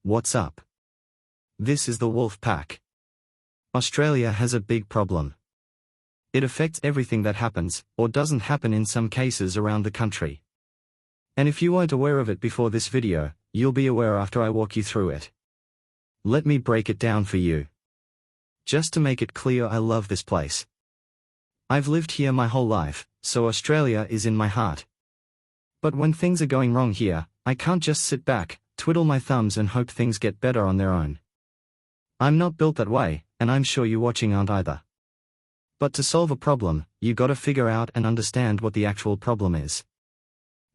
What's up? This is the Wolf Pack. Australia has a big problem. It affects everything that happens, or doesn't happen in some cases around the country. And if you weren't aware of it before this video, you'll be aware after I walk you through it. Let me break it down for you. Just to make it clear, I love this place. I've lived here my whole life, so Australia is in my heart. But when things are going wrong here, I can't just sit back, twiddle my thumbs and hope things get better on their own. I'm not built that way, and I'm sure you watching aren't either. But to solve a problem, you gotta figure out and understand what the actual problem is.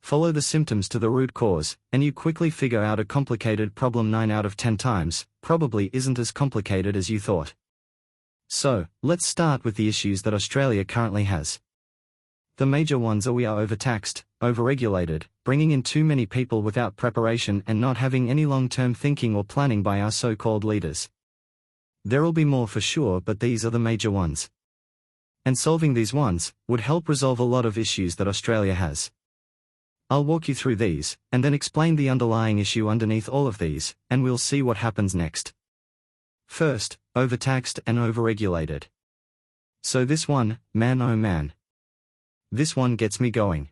Follow the symptoms to the root cause, and you quickly figure out a complicated problem 9 out of 10 times, probably isn't as complicated as you thought. So, let's start with the issues that Australia currently has. The major ones are: we are overtaxed, overregulated, bringing in too many people without preparation and not having any long-term thinking or planning by our so-called leaders. There'll be more for sure, but these are the major ones. And solving these ones would help resolve a lot of issues that Australia has. I'll walk you through these, and then explain the underlying issue underneath all of these, and we'll see what happens next. First, overtaxed and overregulated. So this one, man oh man. This one gets me going.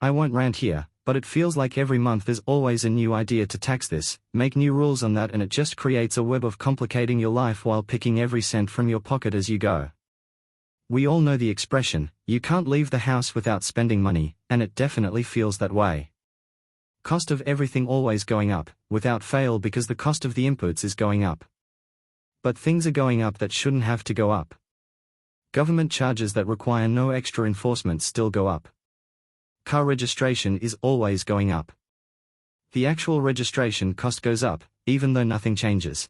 I won't rant here, but it feels like every month there's always a new idea to tax this, make new rules on that, and it just creates a web of complicating your life while picking every cent from your pocket as you go. We all know the expression, you can't leave the house without spending money, and it definitely feels that way. Cost of everything always going up, without fail, because the cost of the inputs is going up. But things are going up that shouldn't have to go up. Government charges that require no extra enforcement still go up. Car registration is always going up. The actual registration cost goes up, even though nothing changes.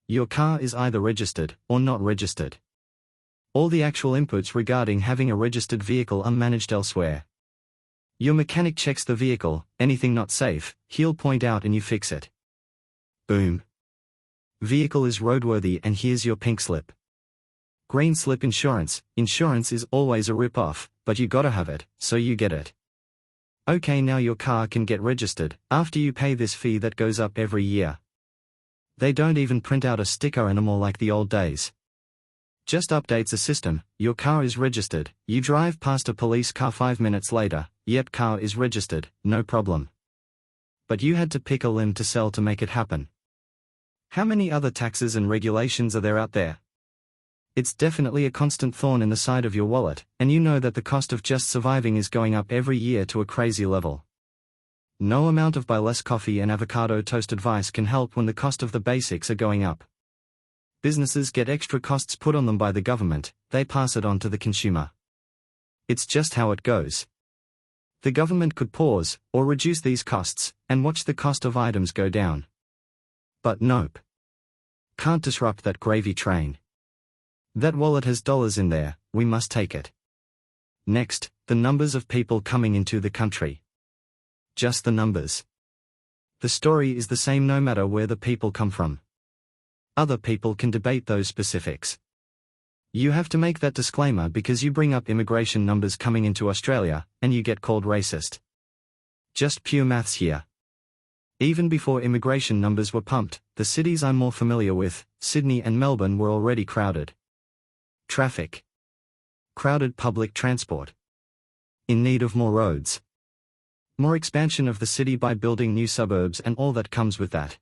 Your car is either registered or not registered. All the actual inputs regarding having a registered vehicle are managed elsewhere. Your mechanic checks the vehicle, anything not safe, he'll point out and you fix it. Boom. Vehicle is roadworthy and here's your pink slip. Green slip insurance. Insurance is always a rip-off, but you gotta have it, so you get it. Okay, now your car can get registered, after you pay this fee that goes up every year. They don't even print out a sticker anymore like the old days. Just updates a system, your car is registered, you drive past a police car 5 minutes later, yep, car is registered, no problem. But you had to pick a limb to sell to make it happen. How many other taxes and regulations are there out there? It's definitely a constant thorn in the side of your wallet, and you know that the cost of just surviving is going up every year to a crazy level. No amount of buy less coffee and avocado toast advice can help when the cost of the basics are going up. Businesses get extra costs put on them by the government, they pass it on to the consumer. It's just how it goes. The government could pause, or reduce these costs, and watch the cost of items go down. But nope. Can't disrupt that gravy train. That wallet has dollars in there, we must take it. Next, the numbers of people coming into the country. Just the numbers. The story is the same no matter where the people come from. Other people can debate those specifics. You have to make that disclaimer because you bring up immigration numbers coming into Australia, and you get called racist. Just pure maths here. Even before immigration numbers were pumped, the cities I'm more familiar with, Sydney and Melbourne, were already crowded. Traffic. Crowded public transport. In need of more roads. More expansion of the city by building new suburbs and all that comes with that.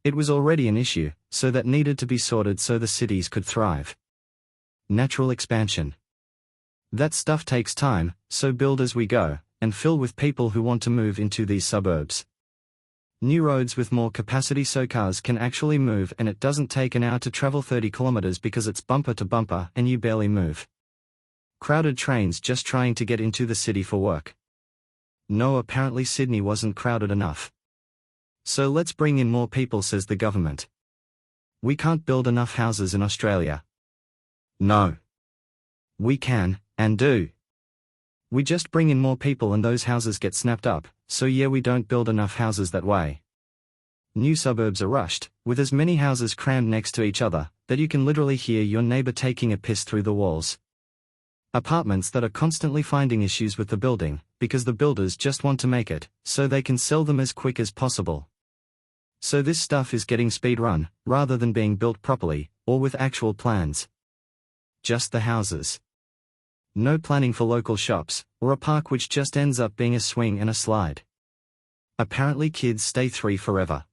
It was already an issue, so that needed to be sorted so the cities could thrive. Natural expansion. That stuff takes time, so build as we go, and fill with people who want to move into these suburbs. New roads with more capacity so cars can actually move, and it doesn't take an hour to travel 30 kilometers because it's bumper to bumper and you barely move. Crowded trains just trying to get into the city for work. No, apparently Sydney wasn't crowded enough. So let's bring in more people, says the government. We can't build enough houses in Australia. No. We can, and do. We just bring in more people and those houses get snapped up, so yeah, we don't build enough houses that way. New suburbs are rushed, with as many houses crammed next to each other, that you can literally hear your neighbor taking a piss through the walls. Apartments that are constantly finding issues with the building, because the builders just want to make it, so they can sell them as quick as possible. So this stuff is getting speed run, rather than being built properly, or with actual plans. Just the houses. No planning for local shops, or a park which just ends up being a swing and a slide. Apparently kids stay 3 forever.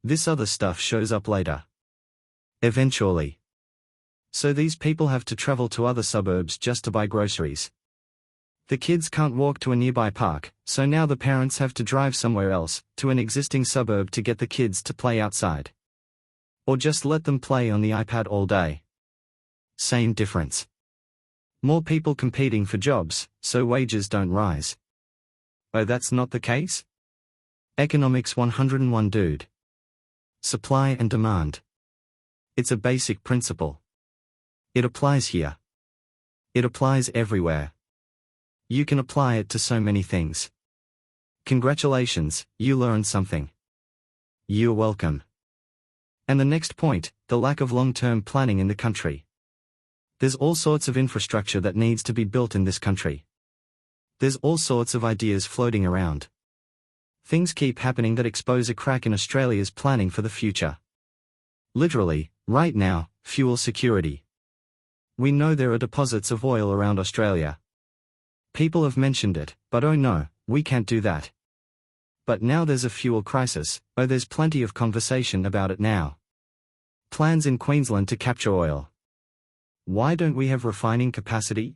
This other stuff shows up later. Eventually. So these people have to travel to other suburbs just to buy groceries. The kids can't walk to a nearby park, so now the parents have to drive somewhere else, to an existing suburb to get the kids to play outside. Or just let them play on the iPad all day. Same difference. More people competing for jobs, so wages don't rise. Oh, that's not the case? Economics 101 dude. Supply and demand. It's a basic principle. It applies here. It applies everywhere. You can apply it to so many things. Congratulations, you learned something. You're welcome. And the next point, the lack of long-term planning in the country. There's all sorts of infrastructure that needs to be built in this country. There's all sorts of ideas floating around. Things keep happening that expose a crack in Australia's planning for the future. Literally, right now, fuel security. We know there are deposits of oil around Australia. People have mentioned it, but oh no, we can't do that. But now there's a fuel crisis, oh there's plenty of conversation about it now. Plans in Queensland to capture oil. Why don't we have refining capacity?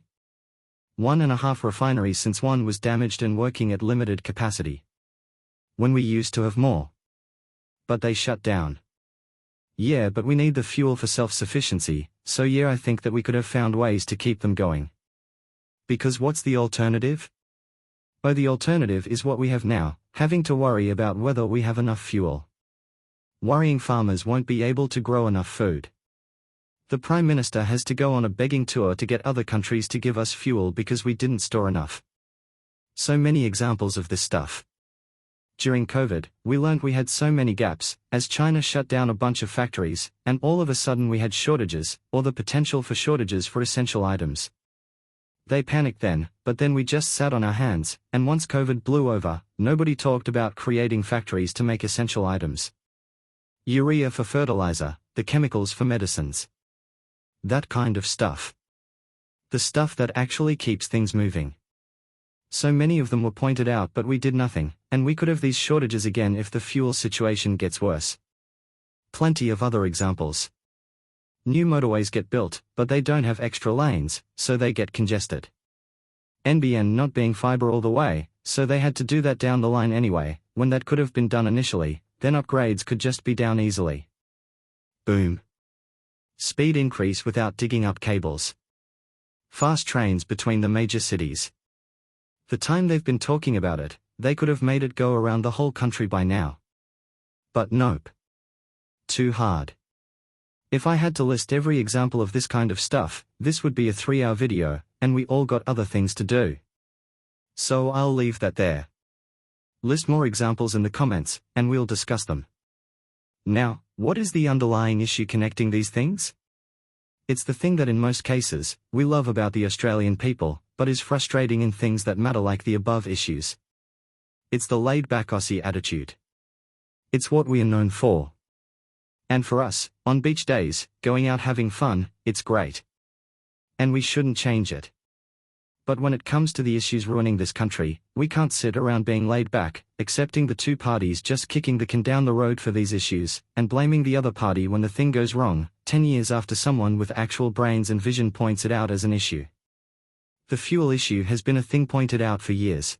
1.5 refineries since one was damaged and working at limited capacity. When we used to have more. But they shut down. Yeah, but we need the fuel for self-sufficiency, so yeah, I think that we could have found ways to keep them going. Because what's the alternative? Oh, the alternative is what we have now, having to worry about whether we have enough fuel. Worrying farmers won't be able to grow enough food. The Prime Minister has to go on a begging tour to get other countries to give us fuel because we didn't store enough. So many examples of this stuff. During COVID, we learned we had so many gaps, as China shut down a bunch of factories, and all of a sudden we had shortages, or the potential for shortages for essential items. They panicked then, but then we just sat on our hands, and once COVID blew over, nobody talked about creating factories to make essential items. Urea for fertilizer, the chemicals for medicines. That kind of stuff. The stuff that actually keeps things moving. So many of them were pointed out, but we did nothing, and we could have these shortages again if the fuel situation gets worse. Plenty of other examples. New motorways get built, but they don't have extra lanes, so they get congested. NBN not being fiber all the way, so they had to do that down the line anyway, when that could have been done initially, then upgrades could just be down easily. Boom. Speed increase without digging up cables. Fast trains between the major cities. The time they've been talking about it, they could have made it go around the whole country by now. But nope. Too hard. If I had to list every example of this kind of stuff, this would be a 3-hour video, and we all got other things to do. So I'll leave that there. List more examples in the comments, and we'll discuss them. Now, what is the underlying issue connecting these things? It's the thing that in most cases, we love about the Australian people, but is frustrating in things that matter like the above issues. It's the laid-back Aussie attitude. It's what we are known for. And for us, on beach days, going out having fun, it's great. And we shouldn't change it. But when it comes to the issues ruining this country, we can't sit around being laid back, accepting the two parties just kicking the can down the road for these issues, and blaming the other party when the thing goes wrong, 10 years after someone with actual brains and vision points it out as an issue. The fuel issue has been a thing pointed out for years.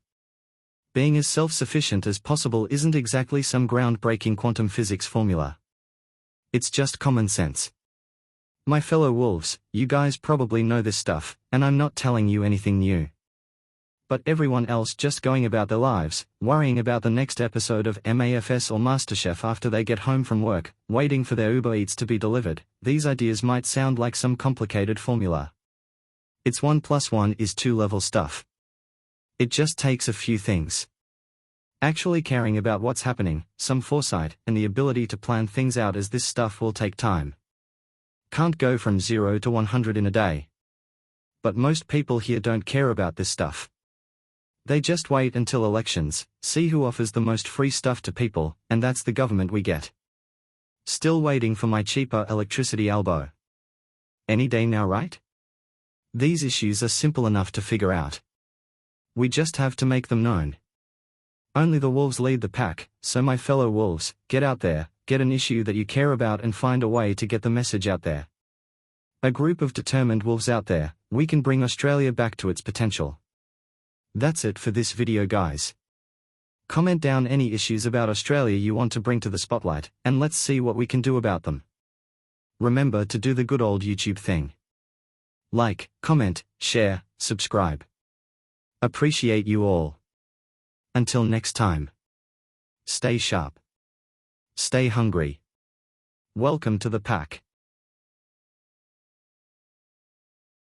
Being as self-sufficient as possible isn't exactly some groundbreaking quantum physics formula. It's just common sense. My fellow wolves, you guys probably know this stuff, and I'm not telling you anything new. But everyone else just going about their lives, worrying about the next episode of MAFS or MasterChef after they get home from work, waiting for their Uber Eats to be delivered, these ideas might sound like some complicated formula. It's 1 + 1 is 2 level stuff. It just takes a few things. Actually caring about what's happening, some foresight, and the ability to plan things out, as this stuff will take time. Can't go from 0 to 100 in a day. But most people here don't care about this stuff. They just wait until elections, see who offers the most free stuff to people, and that's the government we get. Still waiting for my cheaper electricity elbow. Any day now, right? These issues are simple enough to figure out. We just have to make them known. Only the wolves lead the pack, so my fellow wolves, get out there, get an issue that you care about and find a way to get the message out there. A group of determined wolves out there, we can bring Australia back to its potential. That's it for this video, guys. Comment down any issues about Australia you want to bring to the spotlight, and let's see what we can do about them. Remember to do the good old YouTube thing. Like, comment, share, subscribe. Appreciate you all. Until next time. Stay sharp. Stay hungry. Welcome to the pack.